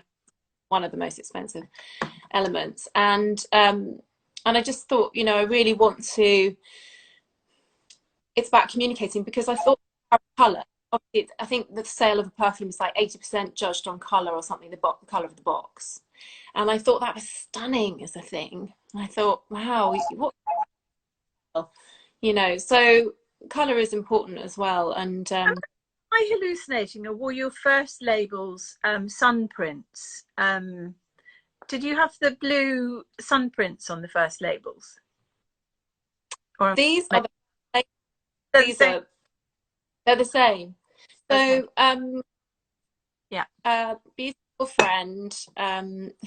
One of the most expensive elements. And I just thought, I really want to, it's about communicating, because I thought colour, obviously, I think the sale of a perfume is like 80% judged on colour or something, the colour of the box. And I thought that was stunning as a thing. And I thought, wow, what, so colour is important as well. And am I hallucinating, or were your first labels sun prints? Did you have the blue sun prints on the first labels? Or these are they're the same. They're the same. So yeah, beautiful friend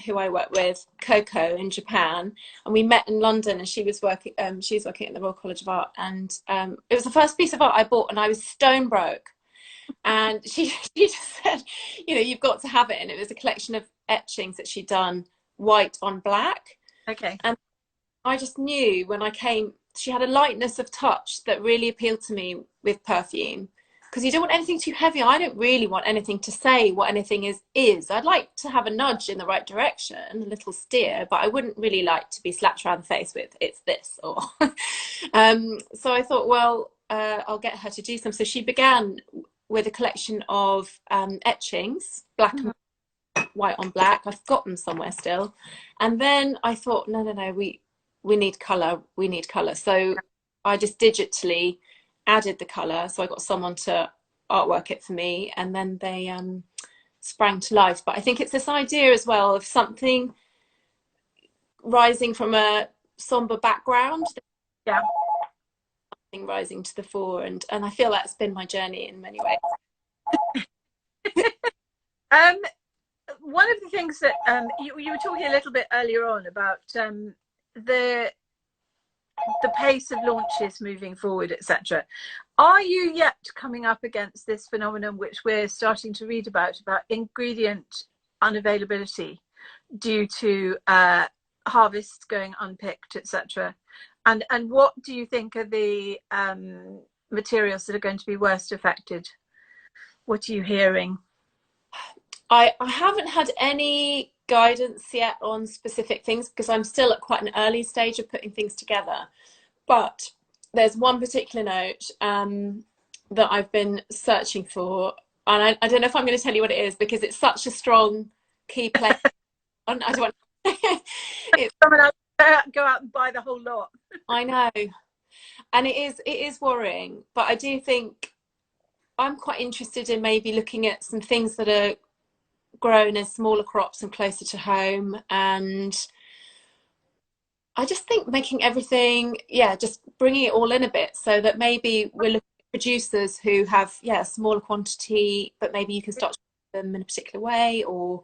who I work with, Coco, in Japan, and we met in London, and she was working at the Royal College of Art, and it was the first piece of art I bought, and I was stone broke. And she just said, you've got to have it. And it was a collection of etchings that she'd done white on black. Okay. And I just knew when I came, she had a lightness of touch that really appealed to me with perfume, because you don't want anything too heavy. I don't really want anything to say what anything is. I'd like to have a nudge in the right direction, a little steer, but I wouldn't really like to be slapped around the face with it's this or so I thought, well, I'll get her to do some. So she began with a collection of etchings, black and white on black. I've got them somewhere still. And then I thought, no, we need colour. We need colour. So I just digitally added the colour. So I got someone to artwork it for me, and then they sprang to life. But I think it's this idea as well of something rising from a somber background. Yeah. Rising to the fore, and I feel that's been my journey in many ways. One of the things that you were talking a little bit earlier on about the pace of launches moving forward, etc. Are you yet coming up against this phenomenon which we're starting to read about ingredient unavailability due to harvests going unpicked, etc.? And what do you think are the materials that are going to be worst affected? What are you hearing? I haven't had any guidance yet on specific things, because I'm still at quite an early stage of putting things together. But there's one particular note that I've been searching for, and I don't know if I'm going to tell you what it is, because it's such a strong key play. I don't want it's someone else go out and buy the whole lot. I know, and it is worrying, but I do think I'm quite interested in maybe looking at some things that are grown as smaller crops and closer to home. And I just think making everything, just bringing it all in a bit, so that maybe we're looking at producers who have a smaller quantity, but maybe you can start them in a particular way, or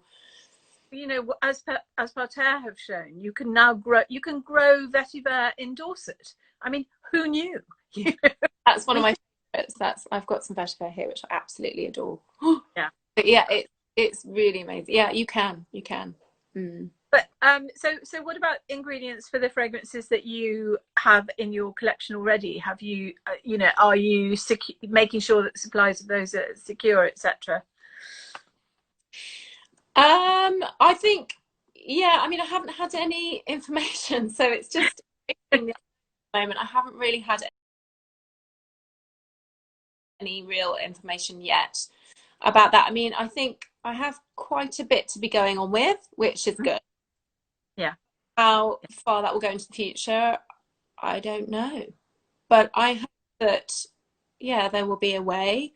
as Parterre have shown, you can now grow vetiver in Dorset. I mean, who knew? That's one of my favorites. I've got some vetiver here which I absolutely adore. Yeah. But it's really amazing. Yeah, you can. But so what about ingredients for the fragrances that you have in your collection already? Have you are you making sure that the supplies of those are secure, etc.? I think, I mean, I haven't had any information, so it's just at the moment I haven't really had any real information yet about that. I mean, I think I have quite a bit to be going on with, which is good. Yeah. How far that will go into the future, I don't know. But I hope that, yeah, there will be a way.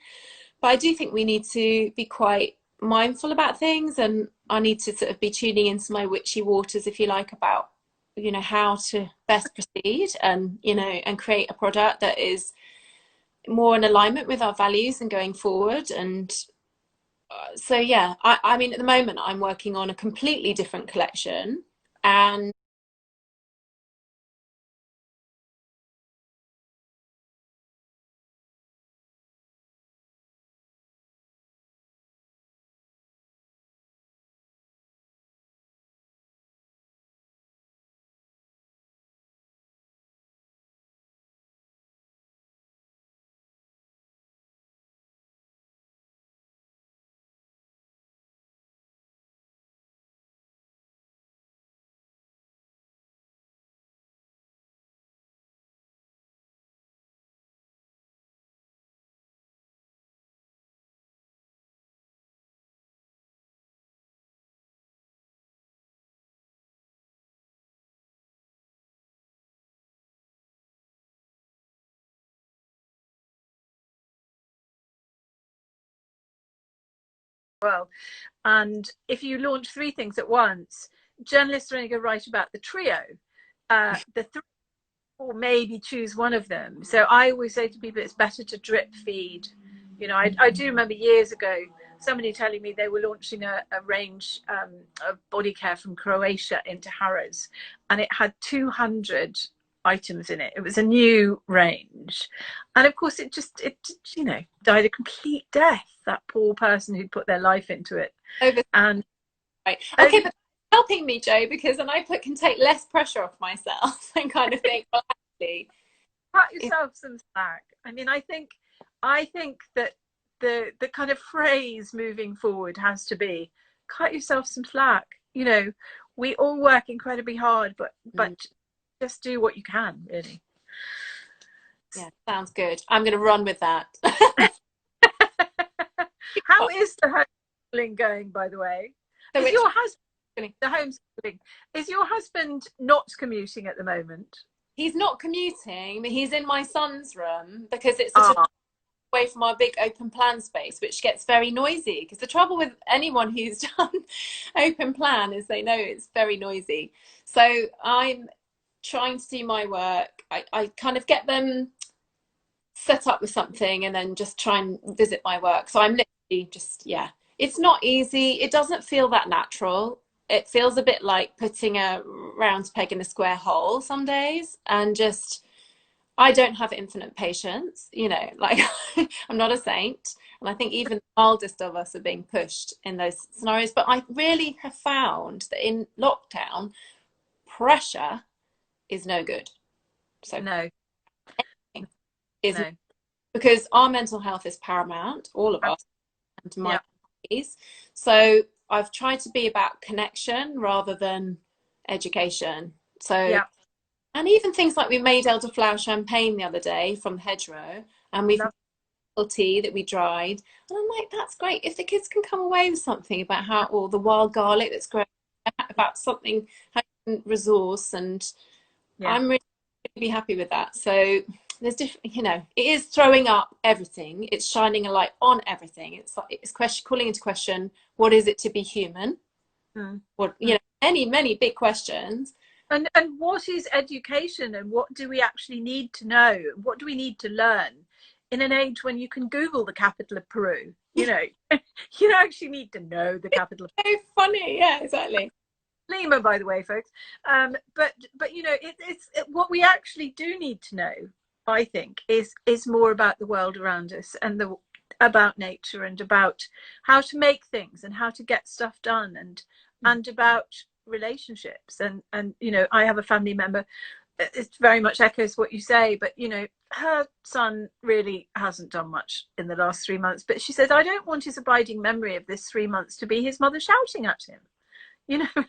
But I do think we need to be quite mindful about things, and I need to sort of be tuning into my witchy waters, if you like, about, you know, how to best proceed and, you know, and create a product that is more in alignment with our values and going forward. And so, yeah, I mean, at the moment, I'm working on a completely different collection. And Well, and if you launch three things at once, journalists are only going to write about the trio. The three, or maybe choose one of them. So I always say to people, it's better to drip feed. You know, I do remember years ago somebody telling me they were launching a range of body care from Croatia into Harrods, and it had 200 items in it. It was a new range, and of course it you know, died a complete death, that poor person who'd put their life into it. over, And right. Okay, but helping me, Jo, because then I can take less pressure off myself and kind of think, well, actually, cut yourself some slack. I mean, I think that the kind of phrase moving forward has to be, cut yourself some slack. You know, we all work incredibly hard, but just do what you can, really. yeah, sounds good. I'm going to run with that. How is the homeschooling going, by the way? So Is your husband, the homeschooling, is your husband not commuting at the moment? he's not commuting, but he's in my son's room because it's such a away from our big open plan space, which gets very noisy. Because the trouble with anyone who's done open plan is they know it's very noisy. So I'm trying to do my work. I kind of get them set up with something and then just try and visit my work. So I'm literally just, yeah, it's not easy. It doesn't feel that natural. It feels a bit like putting a round peg in a square hole some days, and just, I don't have infinite patience, you know, like I'm not a saint. And I think even the mildest of us are being pushed in those scenarios. But I really have found that in lockdown, pressure is no good. So No, is no. because our mental health is paramount, all of us, and my case. So I've tried to be about connection rather than education. So Yeah. and even things like we made elderflower champagne the other day from the hedgerow, and we've made tea that we dried. And I'm like, that's great. If the kids can come away with something about how, or the wild garlic that's great, about something, how you can resource, and I'm really be happy with that. So there's different, you know, it is throwing up everything. It's shining a light on everything. It's like, it's calling into question, what is it to be human? What, you know, many big questions. And what is education, and what do we actually need to know? What do we need to learn in an age when you can Google the capital of Peru? You know, you don't actually need to know the capital of Peru. So funny, yeah, exactly. Lima, by the way, folks. But you know, what we actually do need to know, I think, is more about the world around us, and about nature, and about how to make things and how to get stuff done, and about relationships. And you know, I have a family member, it very much echoes what you say, but you know, her son really hasn't done much in the last 3 months, but she says, I don't want his abiding memory of this 3 months to be his mother shouting at him, you know.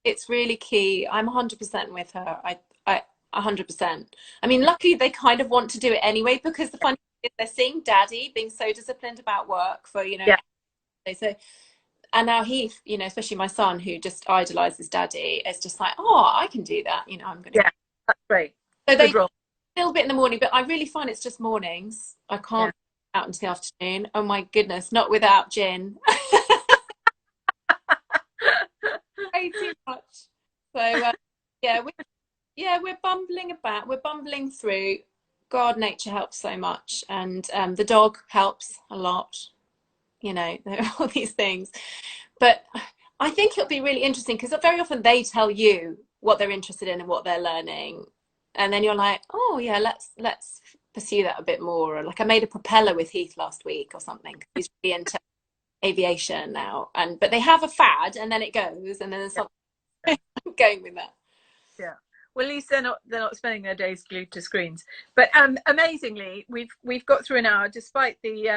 It's really key. I'm 100% with her. I 100%. I mean, luckily they kind of want to do it anyway, because the funny they're seeing daddy being so disciplined about work for, Yeah. so, and now Heath, especially my son who just idolizes daddy, is just like, oh, I can do that. I'm going to. Yeah, that's great. So they Good role. a little bit in the morning, but I really find it's just mornings. I can't go out into the afternoon. Oh my goodness, not without gin. Way too much. So we're bumbling about. We're bumbling through. God, nature helps so much, and the dog helps a lot. There are all these things, but I think it'll be really interesting because very often they tell you what they're interested in and what they're learning, and then you're like, oh yeah, let's pursue that a bit more. Or like I made a propeller with Heath last week or something. He's really into aviation now, but they have a fad and then it goes, and then there's something going with that. Yeah. Well, at least they're not spending their days glued to screens. But amazingly, we've got through an hour despite the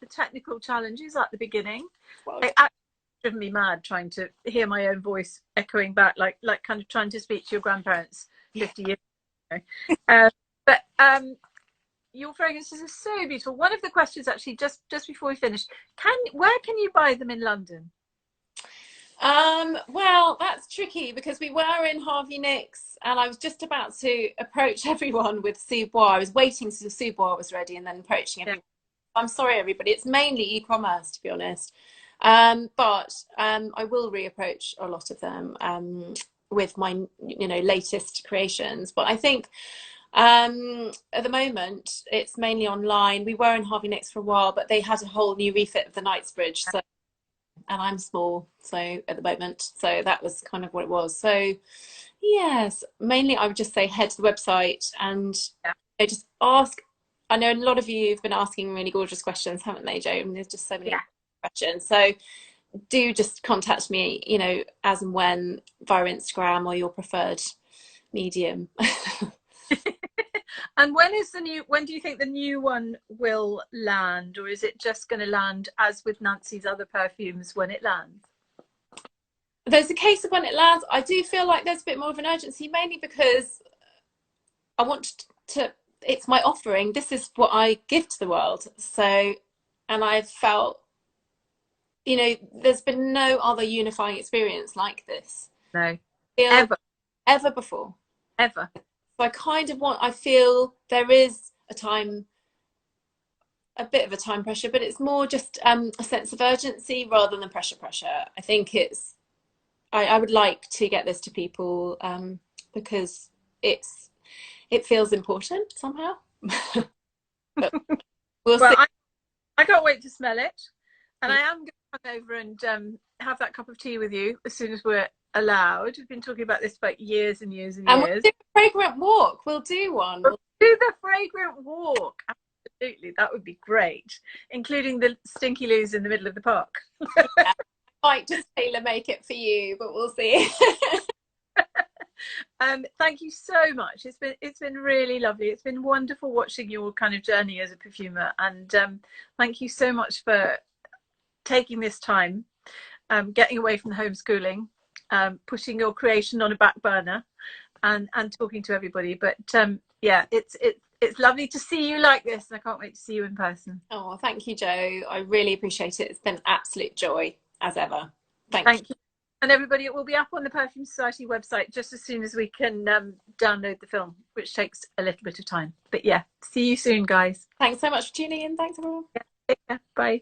technical challenges at the beginning. Well, It actually driven me mad trying to hear my own voice echoing back, like kind of trying to speak to your grandparents 50 years ago. But your fragrances are so beautiful. One of the questions, actually, just before we finish, where can you buy them in London? Well, that's tricky because we were in Harvey Nicks and I was just about to approach everyone with Sous-Bois. I was waiting until Sous-Bois was ready and then approaching everyone. I'm sorry, everybody. It's mainly e-commerce, to be honest. But I will reapproach a lot of them with my, latest creations. But I think at the moment, it's mainly online. We were in Harvey Nicks for a while, but they had a whole new refit of the Knightsbridge. So, and I'm small, so at the moment, so that was kind of what it was. So yes, mainly I would just say head to the website and just ask. I know a lot of you have been asking really gorgeous questions, haven't they, Jo? And there's just so many questions. So do just contact me, as and when via Instagram or your preferred medium. And when do you think the new one will land, or is it just going to land as with Nancy's other perfumes when it lands? There's a case of when it lands. I do feel like there's a bit more of an urgency, mainly because I want to, it's my offering. This is what I give to the world. So, and I've felt, there's been no other unifying experience like this. No. Ever before. Ever. So I feel there is a bit of a time pressure, but it's more just a sense of urgency rather than pressure. I think I would like to get this to people because it feels important somehow. We'll see. I can't wait to smell it, and I am going to come over and have that cup of tea with you as soon as we're allowed. We've been talking about this for years and years and years. And we'll do a fragrant walk. We'll do one. We'll do the fragrant walk. Absolutely, that would be great, including the stinky loos in the middle of the park. I might just tailor make it for you, but we'll see. Thank you so much. It's been really lovely. It's been wonderful watching your kind of journey as a perfumer, and thank you so much for taking this time, getting away from the homeschooling, putting your creation on a back burner, and talking to everybody. But yeah, it's lovely to see you like this, and I can't wait to see you in person. Oh, thank you, Jo. I really appreciate it. It's been an absolute joy as ever. Thank you. And everybody, it will be up on the Perfume Society website just as soon as we can download the film, which takes a little bit of time. But yeah, see you soon, guys. Thanks so much for tuning in. Thanks, everyone. Yeah, take care. Bye.